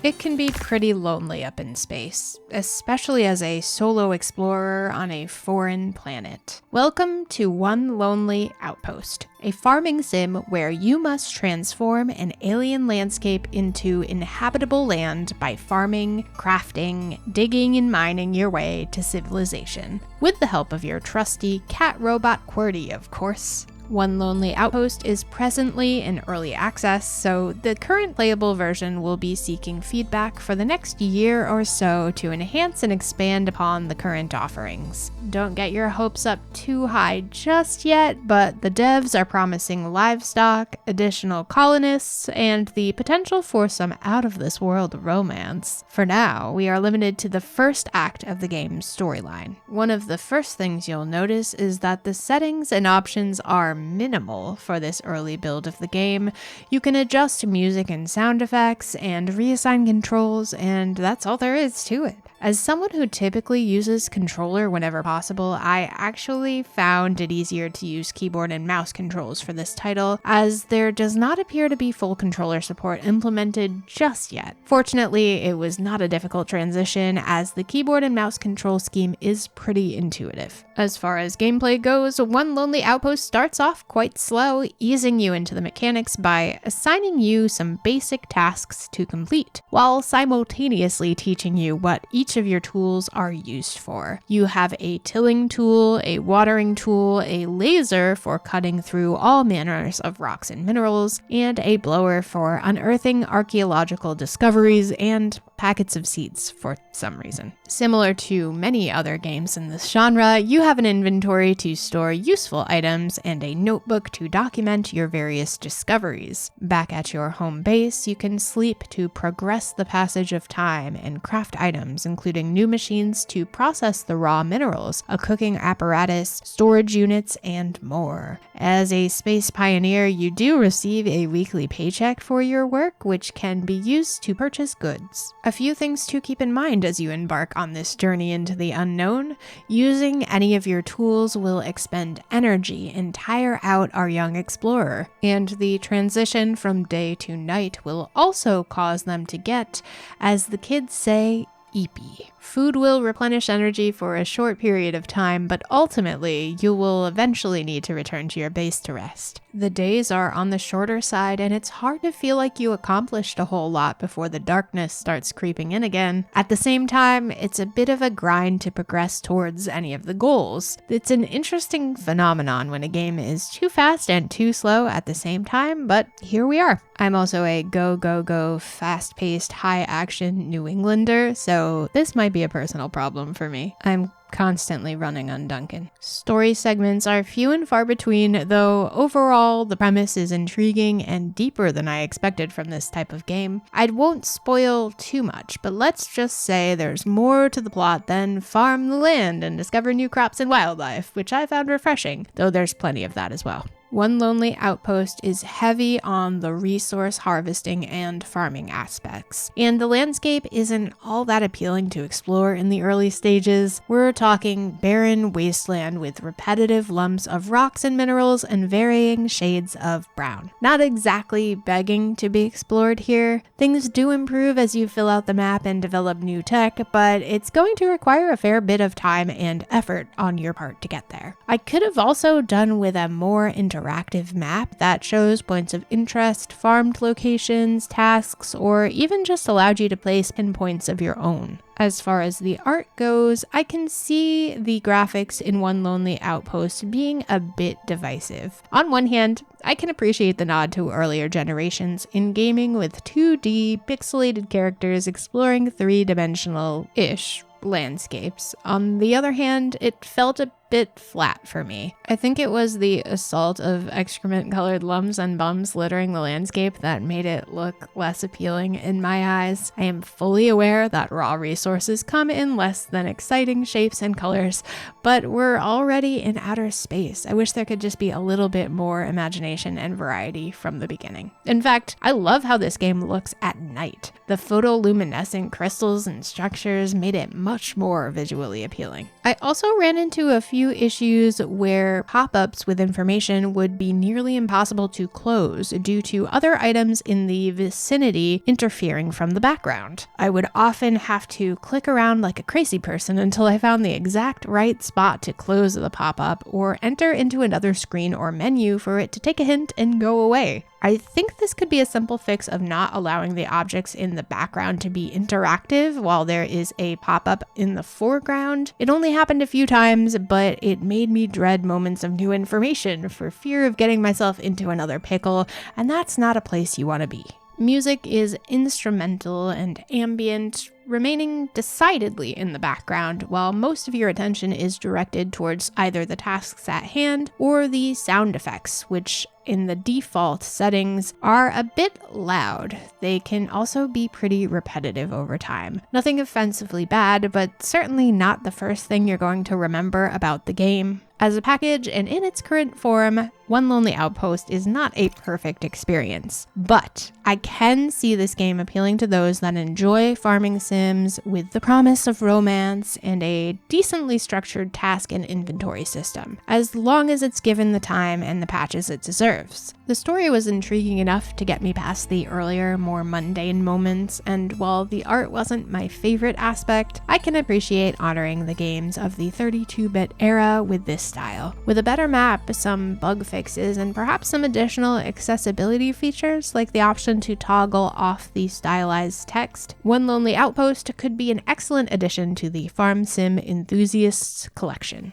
It can be pretty lonely up in space, especially as a solo explorer on a foreign planet. Welcome to One Lonely Outpost, a farming sim where you must transform an alien landscape into inhabitable land by farming, crafting, digging, and mining your way to civilization. With the help of your trusty cat robot QWERTY, of course. One Lonely Outpost is presently in early access, so the current playable version will be seeking feedback for the next year or so to enhance and expand upon the current offerings. Don't get your hopes up too high just yet, but the devs are promising livestock, additional colonists, and the potential for some out-of-this-world romance. For now, we are limited to the first act of the game's storyline. One of the first things you'll notice is that the settings and options are minimal for this early build of the game. You can adjust music and sound effects and reassign controls, and that's all there is to it. As someone who typically uses controller whenever possible, I actually found it easier to use keyboard and mouse controls for this title, as there does not appear to be full controller support implemented just yet. Fortunately, it was not a difficult transition, as the keyboard and mouse control scheme is pretty intuitive. As far as gameplay goes, One Lonely Outpost starts off quite slow, easing you into the mechanics by assigning you some basic tasks to complete, while simultaneously teaching you what each of your tools are used for. You have a tilling tool, a watering tool, a laser for cutting through all manners of rocks and minerals, and a blower for unearthing archaeological discoveries and packets of seeds for some reason. Similar to many other games in this genre, you have an inventory to store useful items and a notebook to document your various discoveries. Back at your home base, you can sleep to progress the passage of time and craft items, including new machines to process the raw minerals, a cooking apparatus, storage units, and more. As a space pioneer, you do receive a weekly paycheck for your work, which can be used to purchase goods. A few things to keep in mind as you embark on this journey into the unknown. Using any of your tools will expend energy and tire out our young explorer, and the transition from day to night will also cause them to get, as the kids say, eepy. Food will replenish energy for a short period of time, but ultimately, you will eventually need to return to your base to rest. The days are on the shorter side, and it's hard to feel like you accomplished a whole lot before the darkness starts creeping in again. At the same time, it's a bit of a grind to progress towards any of the goals. It's an interesting phenomenon when a game is too fast and too slow at the same time, but here we are. I'm also a go, fast-paced, high-action New Englander, so this might be a personal problem for me. I'm constantly running on Duncan. Story segments are few and far between, though overall the premise is intriguing and deeper than I expected from this type of game. I won't spoil too much, but let's just say there's more to the plot than farm the land and discover new crops and wildlife, which I found refreshing, though there's plenty of that as well. One Lonely Outpost is heavy on the resource harvesting and farming aspects, and the landscape isn't all that appealing to explore in the early stages. We're talking barren wasteland with repetitive lumps of rocks and minerals and varying shades of brown. Not exactly begging to be explored here. Things do improve as you fill out the map and develop new tech, but it's going to require a fair bit of time and effort on your part to get there. I could have also done with a more interactive map that shows points of interest, farmed locations, tasks, or even just allowed you to place pinpoints of your own. As far as the art goes, I can see the graphics in One Lonely Outpost being a bit divisive. On one hand, I can appreciate the nod to earlier generations in gaming with 2D pixelated characters exploring three-dimensional-ish landscapes. On the other hand, it felt a bit flat for me. I think it was the assault of excrement-colored lumps and bums littering the landscape that made it look less appealing in my eyes. I am fully aware that raw resources come in less than exciting shapes and colors, but we're already in outer space. I wish there could just be a little bit more imagination and variety from the beginning. In fact, I love how this game looks at night. The photoluminescent crystals and structures made it much more visually appealing. I also ran into a few few issues where pop-ups with information would be nearly impossible to close due to other items in the vicinity interfering from the background. I would often have to click around like a crazy person until I found the exact right spot to close the pop-up or enter into another screen or menu for it to take a hint and go away. I think this could be a simple fix of not allowing the objects in the background to be interactive while there is a pop-up in the foreground. It only happened a few times, but it made me dread moments of new information for fear of getting myself into another pickle, and that's not a place you want to be. Music is instrumental and ambient, remaining decidedly in the background while most of your attention is directed towards either the tasks at hand or the sound effects, which in the default settings are a bit loud. They can also be pretty repetitive over time. Nothing offensively bad, but certainly not the first thing you're going to remember about the game. As a package and in its current form, One Lonely Outpost is not a perfect experience, but I can see this game appealing to those that enjoy farming sims with the promise of romance and a decently structured task and inventory system, as long as it's given the time and the patches it deserves. The story was intriguing enough to get me past the earlier, more mundane moments, and while the art wasn't my favorite aspect, I can appreciate honoring the games of the 32-bit era with this style. With a better map, some bug fixes, and perhaps some additional accessibility features like the option to toggle off the stylized text, One Lonely Outpost could be an excellent addition to the Farm Sim Enthusiasts collection.